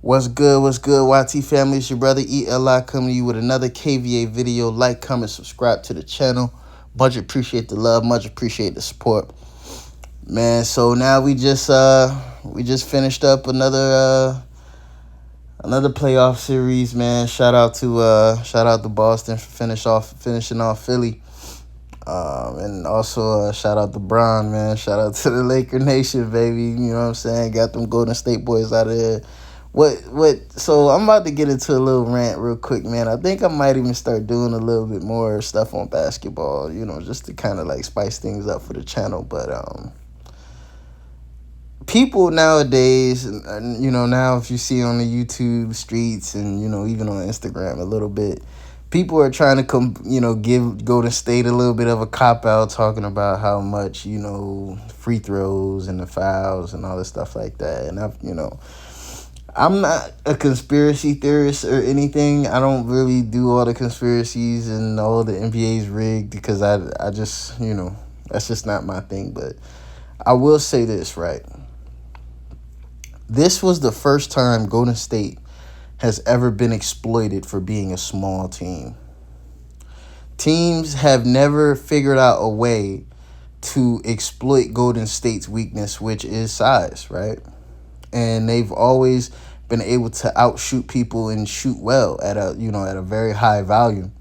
What's good? What's good, YT family? It's your brother ELI coming to you with another KVA video. Like, comment, subscribe to the channel. Much appreciate the love. Much appreciate the support, man. So now we just finished up another playoff series, man. Shout out to Boston for finishing off Philly. And also shout out to Bron, man. Shout out to the Laker Nation, baby. You know what I'm saying? Got them Golden State boys out of there. So I'm about to get into a little rant real quick, man. I think I might even start doing a little bit more stuff on basketball, just to kind of like spice things up for the channel. But people nowadays, and now if you see on the YouTube streets and even on Instagram a little bit, people are trying to give Golden State a little bit of a cop out, talking about how much free throws and the fouls and all this stuff like that. And I'm not a conspiracy theorist or anything. I don't really do all the conspiracies and all the NBA's rigged, because I just, that's just not my thing. But I will say this, right? This was the first time Golden State has ever been exploited for being a small team. Teams have never figured out a way to exploit Golden State's weakness, which is size, right? And they've always been able to outshoot people and shoot well at a very high volume.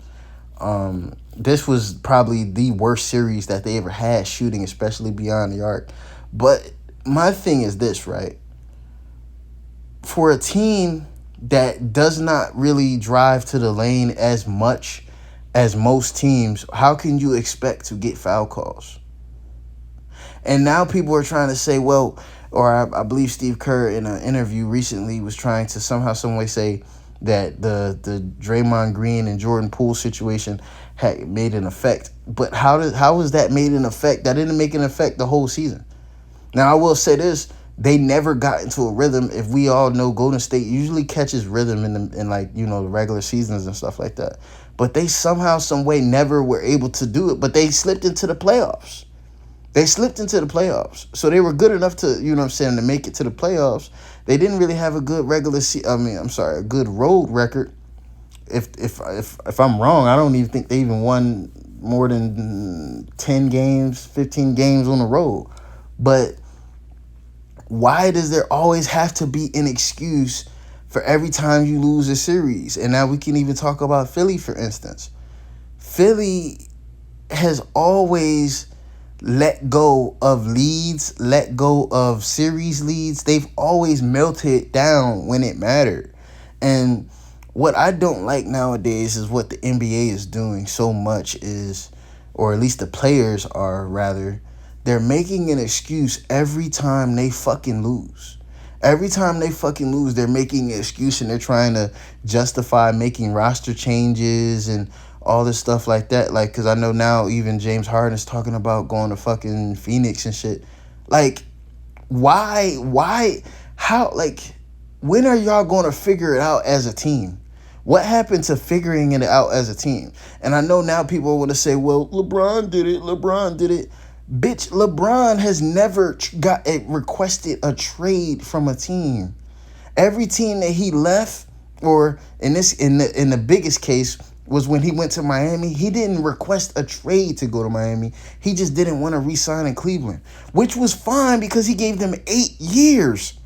This was probably the worst series that they ever had shooting, especially beyond the arc. But my thing is this, right? For a team that does not really drive to the lane as much as most teams, how can you expect to get foul calls? And now people are trying to say, well, or I believe Steph Curry in an interview recently was trying to some way say that the Draymond Green and Jordan Poole situation had made an effect. But how was that made an effect? That didn't make an effect the whole season. Now, I will say this. They never got into a rhythm. If we all know, Golden State usually catches rhythm in the regular seasons and stuff like that. But they somehow, some way never were able to do it. But they slipped into the playoffs. So they were good enough to, to make it to the playoffs. They didn't really have a good a good road record. If I'm wrong, I don't even think they even won more than 10 games, 15 games on the road. But why does there always have to be an excuse for every time you lose a series? And now we can even talk about Philly, for instance. Philly has always let go of leads, let go of series leads. They've always melted down when it mattered. And what I don't like nowadays is what the NBA is doing so much is, or at least the players are rather, they're making an excuse every time they fucking lose. Every time they fucking lose, they're making an excuse, and they're trying to justify making roster changes and all this stuff like that. Like, because I know now even James Harden is talking about going to fucking Phoenix and shit. Like, why, how, like, when are y'all going to figure it out as a team? What happened to figuring it out as a team? And I know now people want to say, well, LeBron did it. Bitch, LeBron has never requested a trade from a team. Every team that he left, or in the biggest case, was when he went to Miami. He didn't request a trade to go to Miami. He just didn't want to re-sign in Cleveland, which was fine because he gave them 8 years.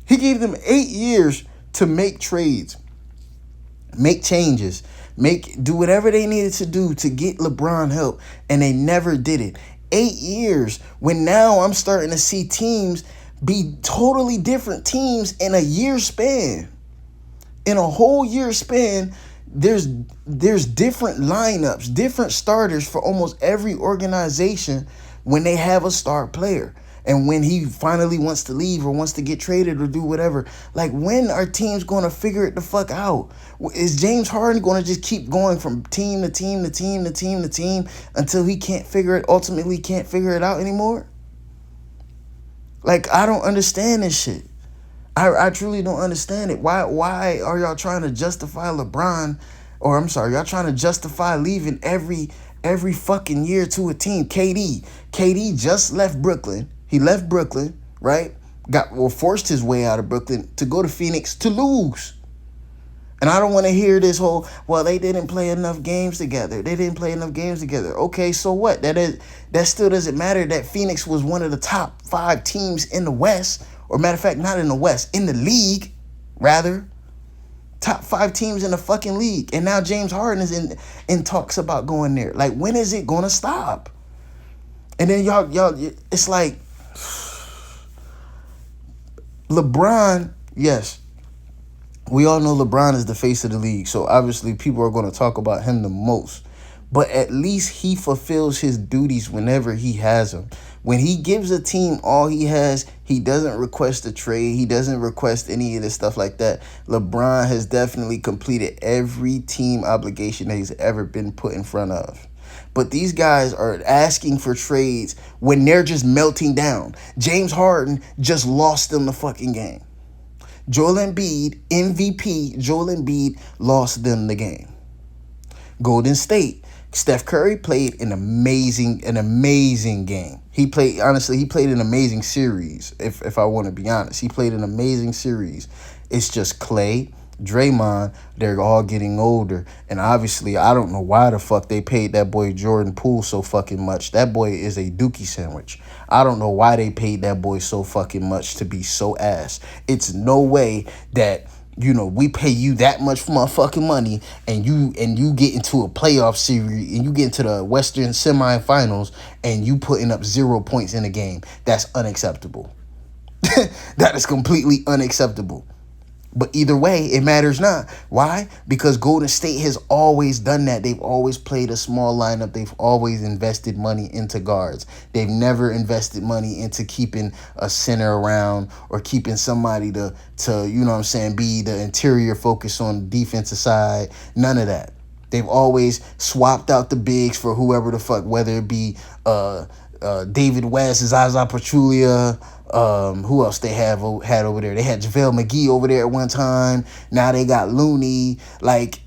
He gave them 8 years to make trades, make changes, do whatever they needed to do to get LeBron help, and they never did it. 8 years, when now I'm starting to see teams be totally different teams in a year span. In a whole year span, there's different lineups, different starters for almost every organization when they have a star player. And when he finally wants to leave or wants to get traded or do whatever, like, when are teams going to figure it the fuck out? Is James Harden going to just keep going from team to team to team to team to team until he ultimately can't figure it out anymore? Like, I don't understand this shit. I truly don't understand it. Why are y'all trying to justify LeBron, y'all trying to justify leaving every fucking year to a team? KD just left Brooklyn. He left Brooklyn, right? got or forced his way out of Brooklyn to go to Phoenix to lose. And I don't want to hear this whole, well, they didn't play enough games together. They didn't play enough games together. Okay, so what? That still doesn't matter that Phoenix was one of the top 5 teams in the West. Or matter of fact, not in the West, in the league, rather. Top 5 teams in the fucking league. And now James Harden is in talks about going there. Like, when is it gonna stop? And then y'all, it's like LeBron, yes. We all know LeBron is the face of the league, so obviously people are going to talk about him the most. But at least he fulfills his duties whenever he has them. When he gives a team all he has, he doesn't request a trade. He doesn't request any of this stuff like that. LeBron has definitely completed every team obligation that he's ever been put in front of. But these guys are asking for trades when they're just melting down. James Harden just lost them the fucking game. Joel Embiid, MVP, Joel Embiid lost them the game. Golden State, Steph Curry played an amazing game. He played an amazing series, if I want to be honest. He played an amazing series. It's just Clay, Draymond, they're all getting older. And obviously, I don't know why the fuck they paid that boy Jordan Poole so fucking much. That boy is a dookie sandwich. I don't know why they paid that boy so fucking much to be so ass. It's no way that, we pay you that much motherfucking money and you get into a playoff series and you get into the Western semifinals and you putting up 0 points in a game. That's unacceptable. That is completely unacceptable. But either way, it matters not. Why? Because Golden State has always done that. They've always played a small lineup. They've always invested money into guards. They've never invested money into keeping a center around or keeping somebody to be the interior focus on the defensive side. None of that. They've always swapped out the bigs for whoever the fuck, whether it be David West, Zaza Pachulia, who else they had over there? They had JaVale McGee over there at one time. Now they got Looney. Like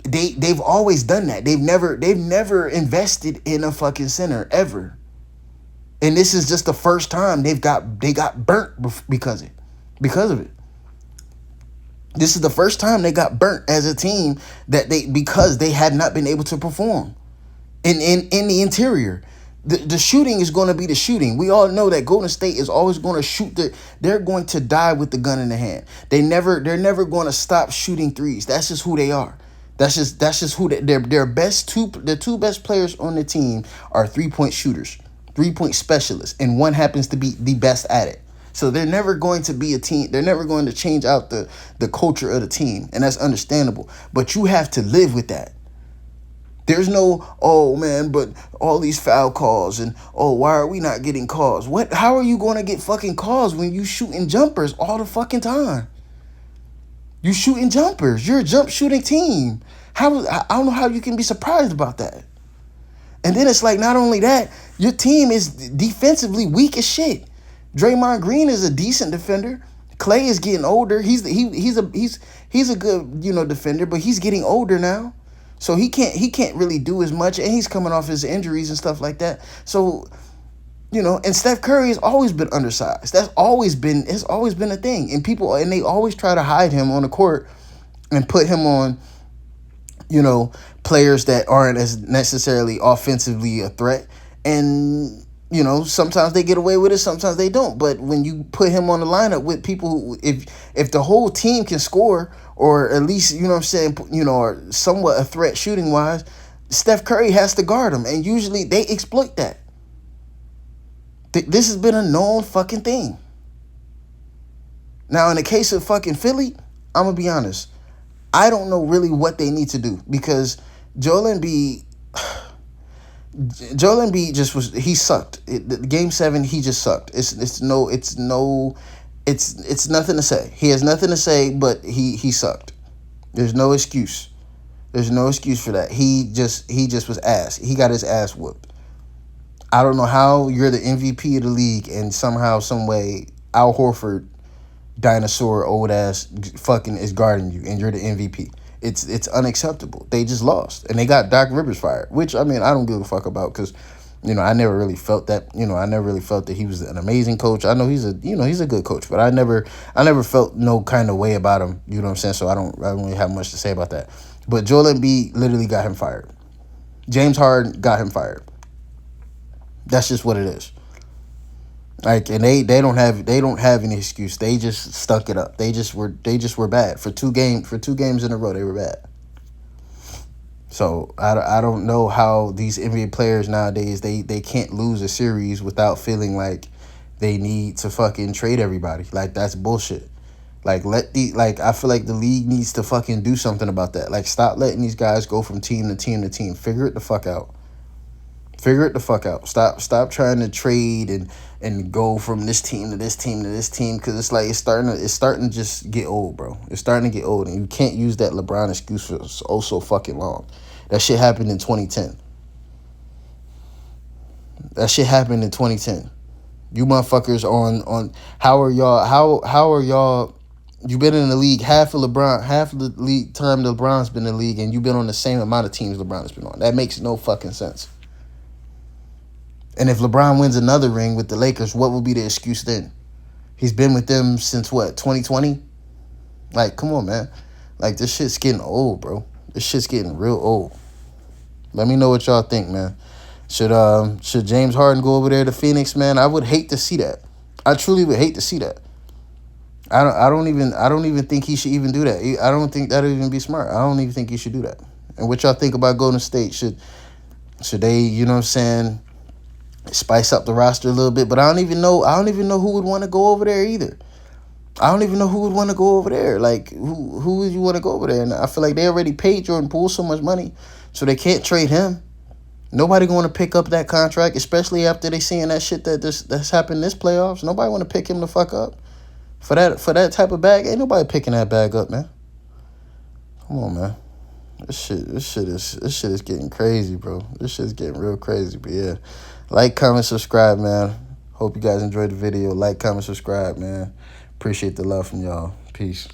they've always done that. They've never invested in a fucking center ever. And this is just the first time they got burnt because of it. This is the first time they got burnt as a team because they had not been able to perform in the interior. The shooting is going to be the shooting. We all know that Golden State is always going to shoot. They're going to die with the gun in the hand. They're never going to stop shooting threes. That's just who they are. That's just who their two best players on the team are 3-point shooters, 3-point specialists, and one happens to be the best at it. So they're never going to be a team. They're never going to change out the culture of the team, and that's understandable. But you have to live with that. There's no, oh man, but all these foul calls and, oh, why are we not getting calls? How are you going to get fucking calls when you shooting jumpers all the fucking time? You shooting jumpers. You're a jump shooting team. I don't know how you can be surprised about that. And then it's like, not only that, your team is defensively weak as shit. Draymond Green is a decent defender. Clay is getting older. He's a good, defender, but he's getting older now. So he can't really do as much, and he's coming off his injuries and stuff like that. So, and Steph Curry has always been undersized. It's always been a thing. And they always try to hide him on the court and put him on, players that aren't as necessarily offensively a threat. And, sometimes they get away with it, sometimes they don't. But when you put him on the lineup with people who, if the whole team can score, or at least, or somewhat a threat shooting wise, Steph Curry has to guard him. And usually they exploit that. This has been a known fucking thing. Now, in the case of fucking Philly, I'm going to be honest. I don't know really what they need to do, because Joel Embiid he sucked. Game 7, he just sucked. It's nothing to say. He has nothing to say, but he sucked. There's no excuse. There's no excuse for that. He just was ass. He got his ass whooped. I don't know how you're the MVP of the league and somehow, some way, Al Horford, dinosaur old ass, fucking is guarding you and you're the MVP. It's unacceptable. They just lost. And they got Doc Rivers fired, which, I don't give a fuck about, because I never really felt that. I never really felt that he was an amazing coach. I know he's a good coach, but I never felt no kind of way about him. You know what I'm saying? So I don't really have much to say about that. But Joel Embiid literally got him fired. James Harden got him fired. That's just what it is. Like, and they don't have any excuse. They just stuck it up. They just were bad for two games in a row. They were bad. So I don't know how these NBA players nowadays they can't lose a series without feeling like they need to fucking trade everybody. Like, that's bullshit. Like, I feel like the league needs to fucking do something about that. Like, stop letting these guys go from team to team to team. Figure it the fuck out. Stop trying to trade and go from this team to this team to this team, because it's like it's starting to just get old, bro. It's starting to get old, and you can't use that LeBron excuse for so fucking long. That shit happened in 2010. You motherfuckers on how are y'all you've been in the league half of the league time LeBron's been in the league, and you've been on the same amount of teams LeBron has been on. That makes no fucking sense. And if LeBron wins another ring with the Lakers, what will be the excuse then? He's been with them since what, 2020? Like, come on, man. Like, this shit's getting old, bro. This shit's getting real old. Let me know what y'all think, man. Should James Harden go over there to Phoenix, man? I would hate to see that. I truly would hate to see that. I don't even think he should even do that. I don't think that would even be smart. I don't even think he should do that. And what y'all think about Golden State? Should they, you know what I'm saying, spice up the roster a little bit? But I don't even know who would want to go over there either. I don't even know who would want to go over there. Like, who would you want to go over there? And I feel like they already paid Jordan Poole so much money, so they can't trade him. Nobody going to pick up that contract, especially after they seeing that shit that's happened this playoffs. Nobody want to pick him the fuck up for that type of bag. Ain't nobody picking that bag up, man. Come on, man. This shit is getting crazy, bro. This shit is getting real crazy. But yeah, like, comment, subscribe, man. Hope you guys enjoyed the video. Like, comment, subscribe, man. Appreciate the love from y'all. Peace.